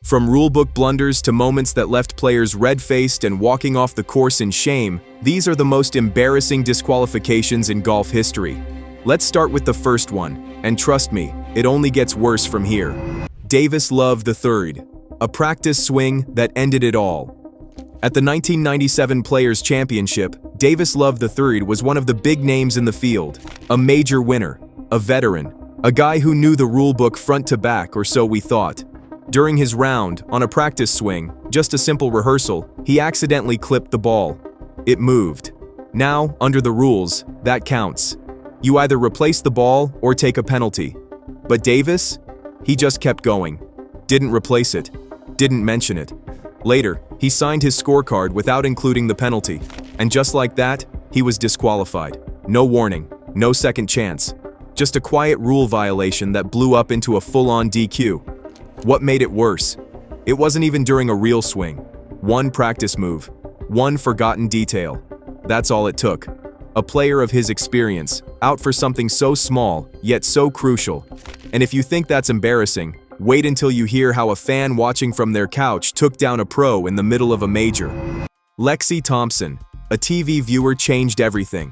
From rulebook blunders to moments that left players red-faced and walking off the course in shame, these are the most embarrassing disqualifications in golf history. Let's start with the first one, and trust me, it only gets worse from here. Davis Love III, a practice swing that ended it all. At the 1997 Players' Championship, Davis Love III was one of the big names in the field, a major winner, a veteran, a guy who knew the rulebook front to back, or so we thought. During his round, on a practice swing, just a simple rehearsal, he accidentally clipped the ball. It moved. Now, under the rules, that counts. You either replace the ball or take a penalty. But Davis? He just kept going. Didn't replace it. Didn't mention it. Later, he signed his scorecard without including the penalty. And just like that, he was disqualified. No warning, no second chance. Just a quiet rule violation that blew up into a full-on DQ. What made it worse? It wasn't even during a real swing. One practice move. One forgotten detail. That's all it took. A player of his experience, out for something so small, yet so crucial. And if you think that's embarrassing, wait until you hear how a fan watching from their couch took down a pro in the middle of a major. Lexi Thompson, a TV viewer, changed everything.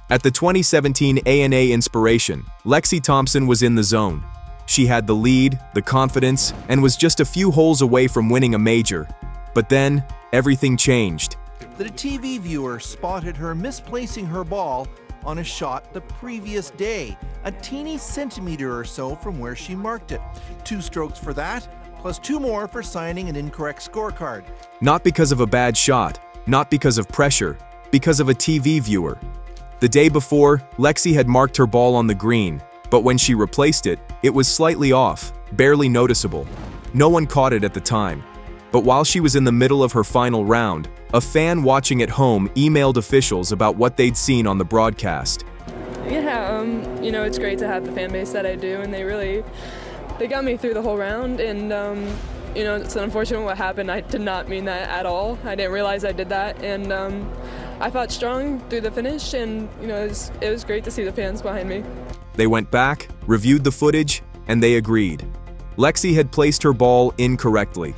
At the 2017 ANA Inspiration, Lexi Thompson was in the zone. She had the lead, the confidence, and was just a few holes away from winning a major. But then, everything changed. The TV viewer spotted her misplacing her ball on a shot the previous day, a teeny centimeter or so from where she marked it. 2 strokes for that, plus 2 more for signing an incorrect scorecard. Not because of a bad shot, not because of pressure, because of a TV viewer. The day before, Lexi had marked her ball on the green, but when she replaced it, it was slightly off, barely noticeable. No one caught it at the time. But while she was in the middle of her final round, a fan watching at home emailed officials about what they'd seen on the broadcast. Yeah, it's great to have the fan base that I do, and they got me through the whole round, and it's unfortunate what happened. I did not mean that at all. I didn't realize I did that, and I fought strong through the finish, and it was great to see the fans behind me. They went back, reviewed the footage, and they agreed. Lexi had placed her ball incorrectly.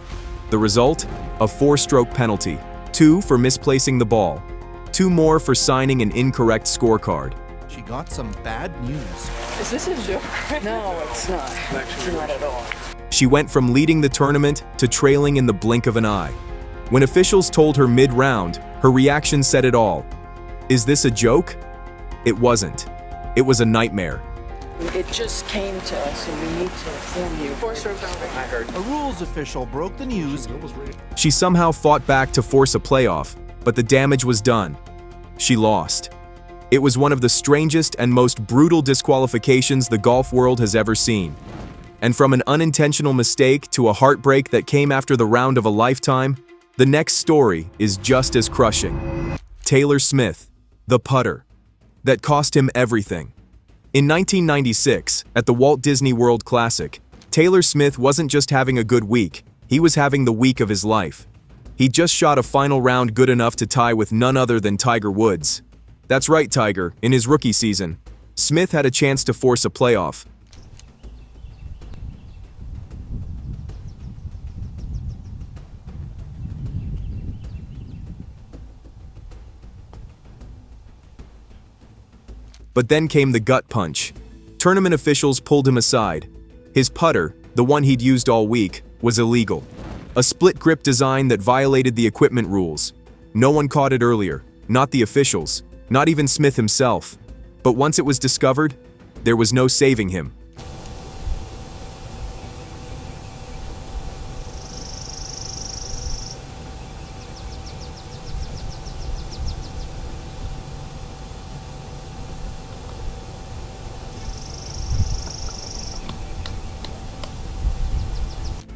The result? A 4-stroke penalty. 2 for misplacing the ball. 2 more for signing an incorrect scorecard. She got some bad news. Is this a joke? No, it's not. It's not at all. She went from leading the tournament to trailing in the blink of an eye. When officials told her mid-round, her reaction said it all. Is this a joke? It wasn't. It was a nightmare. It just came to us, and we need to inform you. 4-stroke penalty. I heard. A rules official broke the news. She somehow fought back to force a playoff, but the damage was done. She lost. It was one of the strangest and most brutal disqualifications the golf world has ever seen. And from an unintentional mistake to a heartbreak that came after the round of a lifetime, the next story is just as crushing. Taylor Smith, the putter, that cost him everything. In 1996, at the Walt Disney World Classic, Taylor Smith wasn't just having a good week, he was having the week of his life. He just shot a final round good enough to tie with none other than Tiger Woods. That's right, Tiger, in his rookie season. Smith had a chance to force a playoff. But then came the gut punch. Tournament officials pulled him aside. His putter, the one he'd used all week, was illegal. A split grip design that violated the equipment rules. No one caught it earlier, not the officials, not even Smith himself. But once it was discovered, there was no saving him.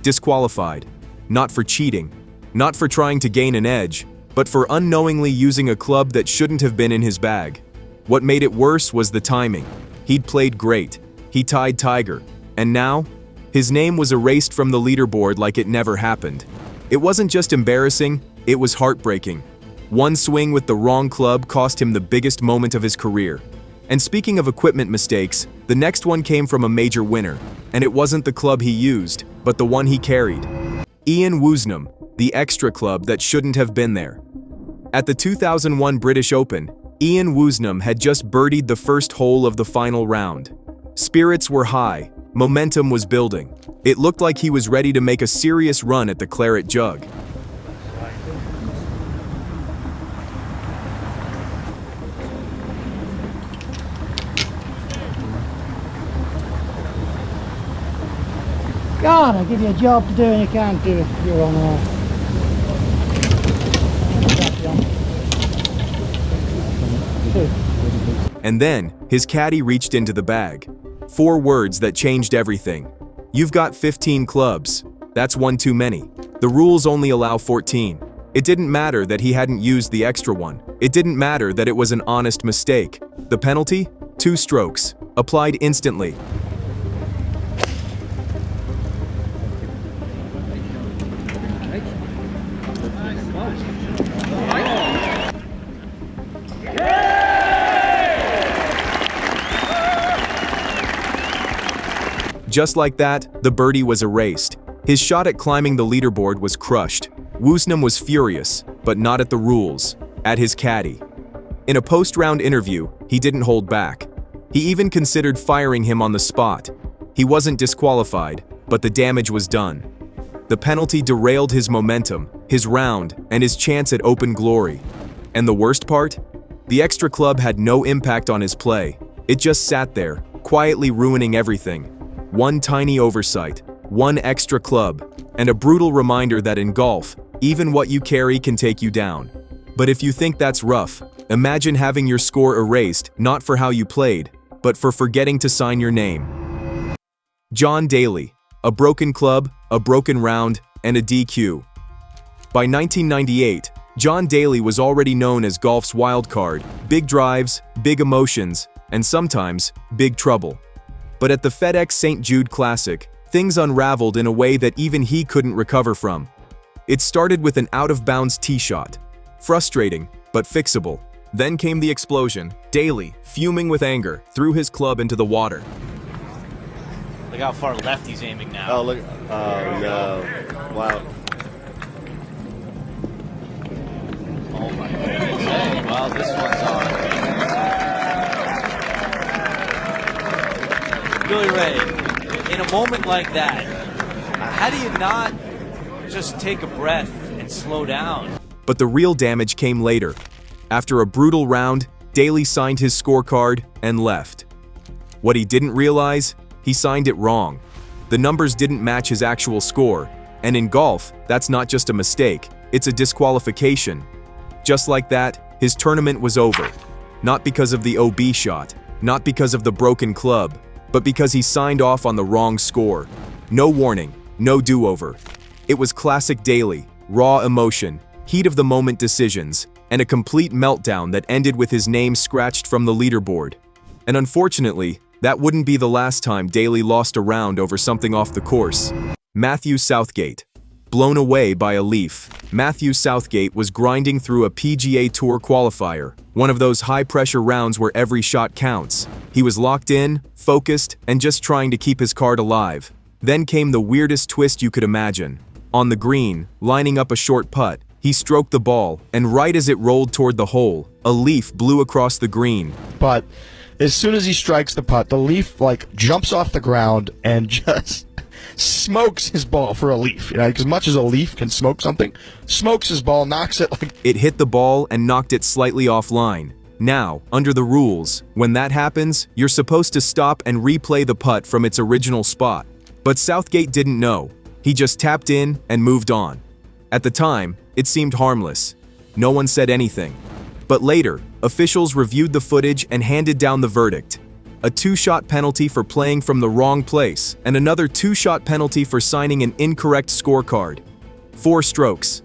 Disqualified. Not for cheating, not for trying to gain an edge, but for unknowingly using a club that shouldn't have been in his bag. What made it worse was the timing. He'd played great. He tied Tiger. And now, his name was erased from the leaderboard like it never happened. It wasn't just embarrassing, it was heartbreaking. One swing with the wrong club cost him the biggest moment of his career. And speaking of equipment mistakes, the next one came from a major winner, and it wasn't the club he used, but the one he carried. Ian Woosnam, the extra club that shouldn't have been there. At the 2001 British Open, Ian Woosnam had just birdied the first hole of the final round. Spirits were high, momentum was building. It looked like he was ready to make a serious run at the claret jug. God, I give you a job to do and you can't do it. You're on the And then, his caddy reached into the bag. 4 words that changed everything. You've got 15 clubs. That's one too many. The rules only allow 14. It didn't matter that he hadn't used the extra one. It didn't matter that it was an honest mistake. The penalty? 2 strokes. Applied instantly. Just like that, the birdie was erased. His shot at climbing the leaderboard was crushed. Woosnam was furious, but not at the rules, at his caddy. In a post-round interview, he didn't hold back. He even considered firing him on the spot. He wasn't disqualified, but the damage was done. The penalty derailed his momentum, his round, and his chance at open glory. And the worst part? The extra club had no impact on his play. It just sat there, quietly ruining everything. One tiny oversight, one extra club, and a brutal reminder that in golf, even what you carry can take you down. But if you think that's rough, imagine having your score erased not for how you played, but for forgetting to sign your name. John Daly, a broken club, a broken round, and a DQ. By 1998, John Daly was already known as golf's wild card, big drives, big emotions, and sometimes, big trouble. But at the FedEx St. Jude Classic, things unraveled in a way that even he couldn't recover from. It started with an out-of-bounds tee shot. Frustrating, but fixable. Then came the explosion. Daly, fuming with anger, threw his club into the water. Look how far left he's aiming now. Oh, look. Oh, no. Wow. Oh, my goodness. Well, this one's on. Billy Ray, in a moment like that, how do you not just take a breath and slow down? But the real damage came later. After a brutal round, Daly signed his scorecard and left. What he didn't realize, he signed it wrong. The numbers didn't match his actual score, and in golf, that's not just a mistake, it's a disqualification. Just like that, his tournament was over. Not because of the OB shot, not because of the broken club, but because he signed off on the wrong score. No warning, no do-over. It was classic Daly, raw emotion, heat-of-the-moment decisions, and a complete meltdown that ended with his name scratched from the leaderboard. And unfortunately, that wouldn't be the last time Daly lost a round over something off the course. Matthew Southgate. Blown away by a leaf, Matthew Southgate was grinding through a PGA Tour qualifier, one of those high-pressure rounds where every shot counts. He was locked in, focused, and just trying to keep his card alive. Then came the weirdest twist you could imagine. On the green, lining up a short putt, he stroked the ball, and right as it rolled toward the hole, a leaf blew across the green. But as soon as he strikes the putt, the leaf, jumps off the ground and just smokes his ball for a leaf. As much as a leaf can smoke something, smokes his ball, knocks it It hit the ball and knocked it slightly offline. Now, under the rules, when that happens, you're supposed to stop and replay the putt from its original spot. But Southgate didn't know. He just tapped in and moved on. At the time, it seemed harmless. No one said anything. But later, officials reviewed the footage and handed down the verdict. A 2-shot penalty for playing from the wrong place, and another 2-shot penalty for signing an incorrect scorecard. 4 strokes.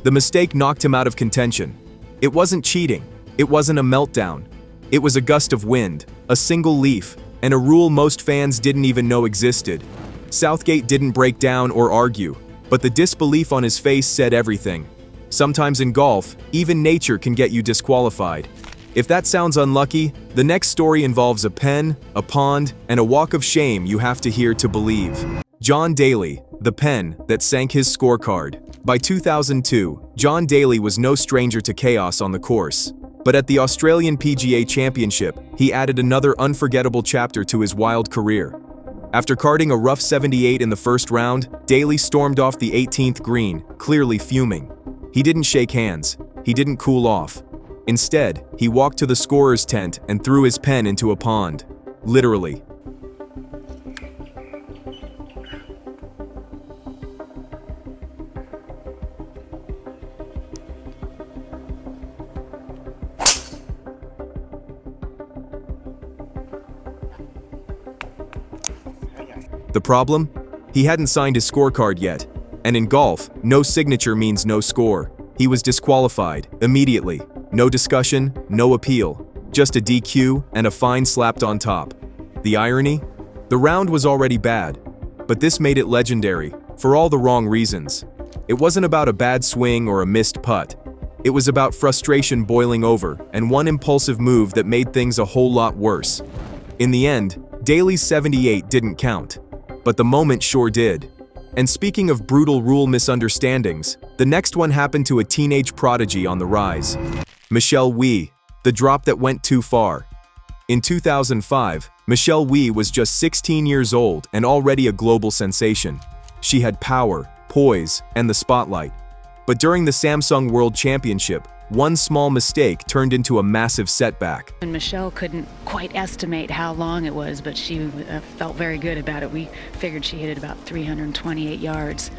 The mistake knocked him out of contention. It wasn't cheating. It wasn't a meltdown. It was a gust of wind, a single leaf, and a rule most fans didn't even know existed. Southgate didn't break down or argue, but the disbelief on his face said everything. Sometimes in golf, even nature can get you disqualified. If that sounds unlucky, the next story involves a pen, a pond, and a walk of shame you have to hear to believe. John Daly, the pen that sank his scorecard. By 2002, John Daly was no stranger to chaos on the course. But at the Australian PGA Championship, he added another unforgettable chapter to his wild career. After carding a rough 78 in the first round, Daly stormed off the 18th green, clearly fuming. He didn't shake hands. He didn't cool off. Instead, he walked to the scorer's tent and threw his pen into a pond. Literally. The problem? He hadn't signed his scorecard yet. And in golf, no signature means no score. He was disqualified, immediately. No discussion, no appeal. Just a DQ and a fine slapped on top. The irony? The round was already bad. But this made it legendary, for all the wrong reasons. It wasn't about a bad swing or a missed putt. It was about frustration boiling over and one impulsive move that made things a whole lot worse. In the end, Daly's 78 didn't count. But the moment sure did. And speaking of brutal rule misunderstandings, the next one happened to a teenage prodigy on the rise. Michelle Wie, the drop that went too far. In 2005, Michelle Wie was just 16 years old and already a global sensation. She had power, poise, and the spotlight. But during the Samsung World Championship, one small mistake turned into a massive setback. And Michelle couldn't quite estimate how long it was, but she felt very good about it. We figured she hit it about 328 yards.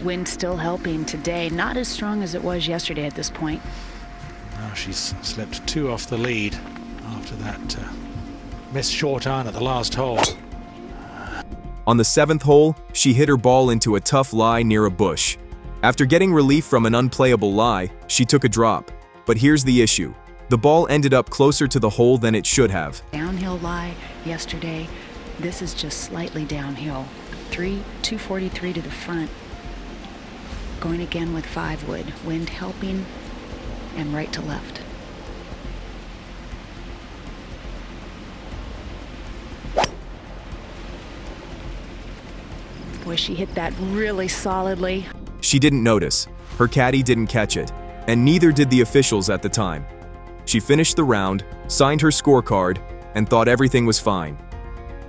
Wind still helping today, not as strong as it was yesterday at this point. Now she's slipped 2 off the lead after that missed short iron at the last hole. On the 7th hole, she hit her ball into a tough lie near a bush. After getting relief from an unplayable lie, she took a drop. But here's the issue. The ball ended up closer to the hole than it should have. Downhill lie yesterday. This is just slightly downhill. 243 to the front. Going again with 5 wood. Wind helping and right to left. Boy, she hit that really solidly. She didn't notice, her caddy didn't catch it, and neither did the officials at the time. She finished the round, signed her scorecard, and thought everything was fine.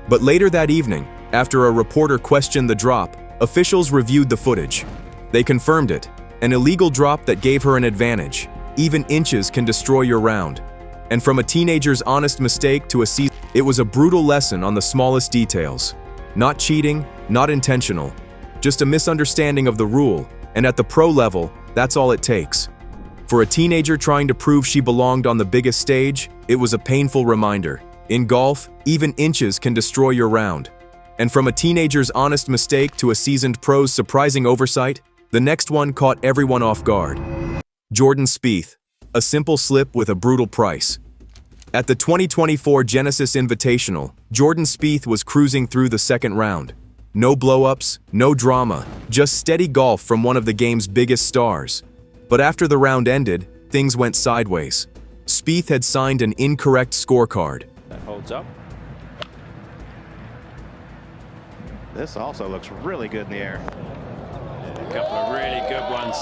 But later that evening, after a reporter questioned the drop, officials reviewed the footage. They confirmed it, an illegal drop that gave her an advantage. Even inches can destroy your round. And from a teenager's honest mistake to a season, it was a brutal lesson on the smallest details. Not cheating, not intentional. Just a misunderstanding of the rule, and at the pro level, that's all it takes. For a teenager trying to prove she belonged on the biggest stage, it was a painful reminder. In golf, even inches can destroy your round. And from a teenager's honest mistake to a seasoned pro's surprising oversight, the next one caught everyone off guard. Jordan Spieth, a simple slip with a brutal price. At the 2024 Genesis Invitational, Jordan Spieth was cruising through the second round. No blow-ups, no drama, just steady golf from one of the game's biggest stars. But after the round ended, things went sideways. Spieth had signed an incorrect scorecard. That holds up. This also looks really good in the air. A couple of really good ones.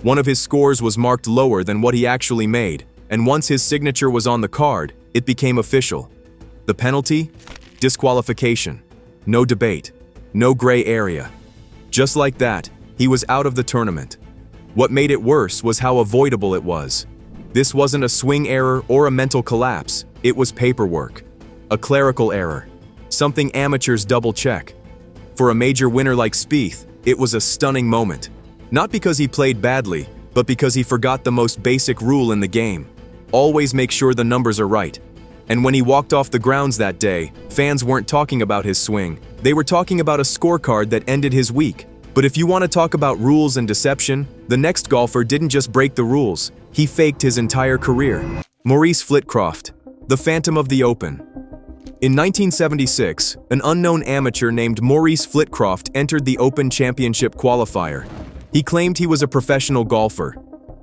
One of his scores was marked lower than what he actually made, and once his signature was on the card, it became official. The penalty? Disqualification. No debate. No gray area. Just like that, he was out of the tournament. What made it worse was how avoidable it was. This wasn't a swing error or a mental collapse, it was paperwork. A clerical error. Something amateurs double-check. For a major winner like Spieth, it was a stunning moment. Not because he played badly, but because he forgot the most basic rule in the game. Always make sure the numbers are right. And when he walked off the grounds that day, fans weren't talking about his swing. They were talking about a scorecard that ended his week. But if you want to talk about rules and deception, the next golfer didn't just break the rules. He faked his entire career. Maurice Flitcroft, the Phantom of the Open. In 1976, an unknown amateur named Maurice Flitcroft entered the Open Championship qualifier. He claimed he was a professional golfer.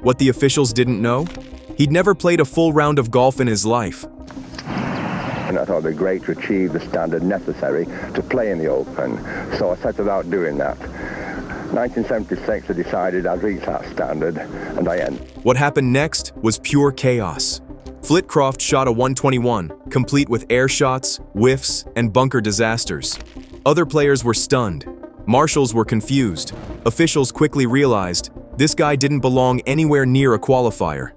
What the officials didn't know? He'd never played a full round of golf in his life. and I thought it would be great to achieve the standard necessary to play in the Open. So I set about doing that. 1976, I decided I'd reach that standard, and I ended. What happened next was pure chaos. Flitcroft shot a 121, complete with air shots, whiffs, and bunker disasters. Other players were stunned. Marshals were confused. Officials quickly realized this guy didn't belong anywhere near a qualifier.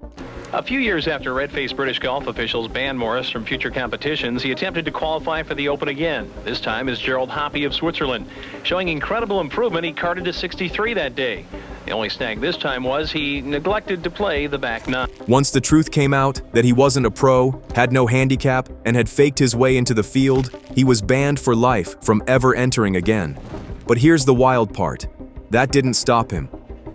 A few years after red-faced British golf officials banned Maurice from future competitions, he attempted to qualify for the Open again, this time as Gerald Hoppe of Switzerland. Showing incredible improvement, he carded to 63 that day. The only snag this time was he neglected to play the back nine. Once the truth came out that he wasn't a pro, had no handicap, and had faked his way into the field, he was banned for life from ever entering again. But here's the wild part. That didn't stop him.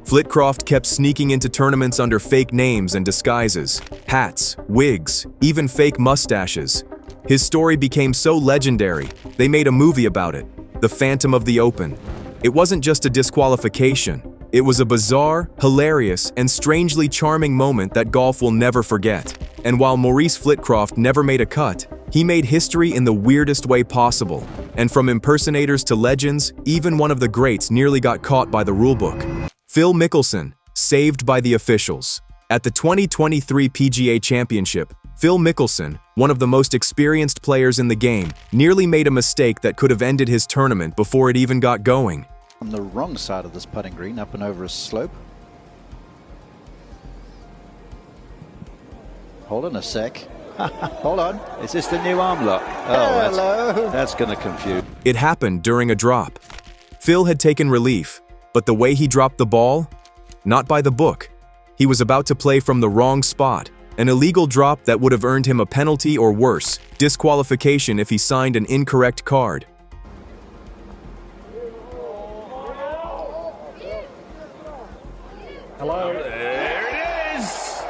Flitcroft kept sneaking into tournaments under fake names and disguises, hats, wigs, even fake mustaches. His story became so legendary, they made a movie about it, The Phantom of the Open. It wasn't just a disqualification. It was a bizarre, hilarious, and strangely charming moment that golf will never forget. And while Maurice Flitcroft never made a cut, he made history in the weirdest way possible. And from impersonators to legends, even one of the greats nearly got caught by the rulebook. Phil Mickelson, saved by the officials. At the 2023 PGA Championship, Phil Mickelson, one of the most experienced players in the game, nearly made a mistake that could have ended his tournament before it even got going. On the wrong side of this putting green, up and over a slope. Hold on a sec. Hold on. Is this the new arm lock? Oh, that's going to confuse. It happened during a drop. Phil had taken relief, but the way he dropped the ball? Not by the book. He was about to play from the wrong spot, an illegal drop that would have earned him a penalty or worse, disqualification if he signed an incorrect card. Hello. There it is.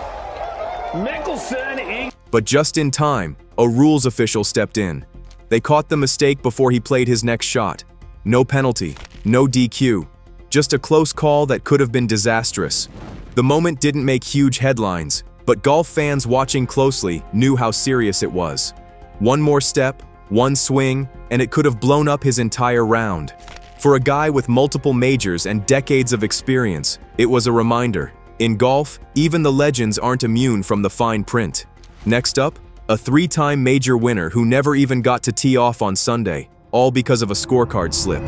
Mickelson. But just in time, a rules official stepped in. They caught the mistake before he played his next shot. No penalty, no DQ. Just a close call that could have been disastrous. The moment didn't make huge headlines, but golf fans watching closely knew how serious it was. One more step, one swing, and it could have blown up his entire round. For a guy with multiple majors and decades of experience, it was a reminder. In golf, even the legends aren't immune from the fine print. Next up, a three-time major winner who never even got to tee off on Sunday, all because of a scorecard slip.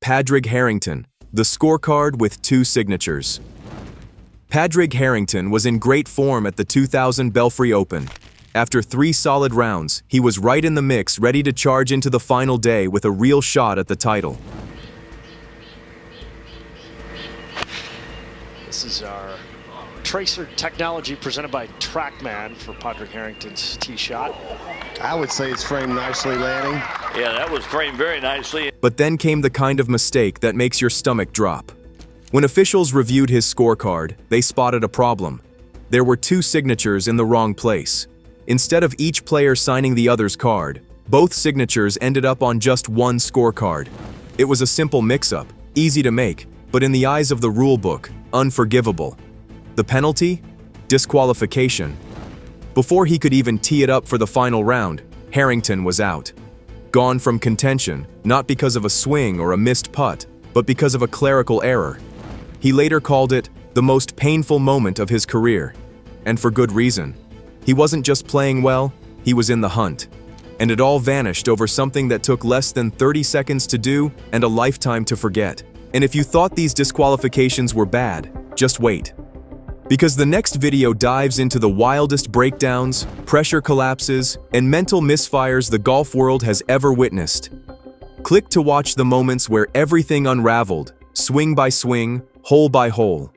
Padraig Harrington, the scorecard with 2 signatures. Padraig Harrington was in great form at the 2000 Belfry Open. After 3 solid rounds, he was right in the mix, ready to charge into the final day with a real shot at the title. This is our tracer technology presented by TrackMan for Padraig Harrington's tee shot. I would say it's framed nicely, Lanny. Yeah, that was framed very nicely. But then came the kind of mistake that makes your stomach drop. When officials reviewed his scorecard, they spotted a problem. There were 2 signatures in the wrong place. Instead of each player signing the other's card, both signatures ended up on just one scorecard. It was a simple mix-up, easy to make, but in the eyes of the rulebook, unforgivable. The penalty? Disqualification. Before he could even tee it up for the final round, Harrington was out. Gone from contention, not because of a swing or a missed putt, but because of a clerical error. He later called it the most painful moment of his career. And for good reason. He wasn't just playing well, he was in the hunt. And it all vanished over something that took less than 30 seconds to do and a lifetime to forget. And if you thought these disqualifications were bad, just wait. Because the next video dives into the wildest breakdowns, pressure collapses, and mental misfires the golf world has ever witnessed. Click to watch the moments where everything unraveled, swing by swing, hole by hole.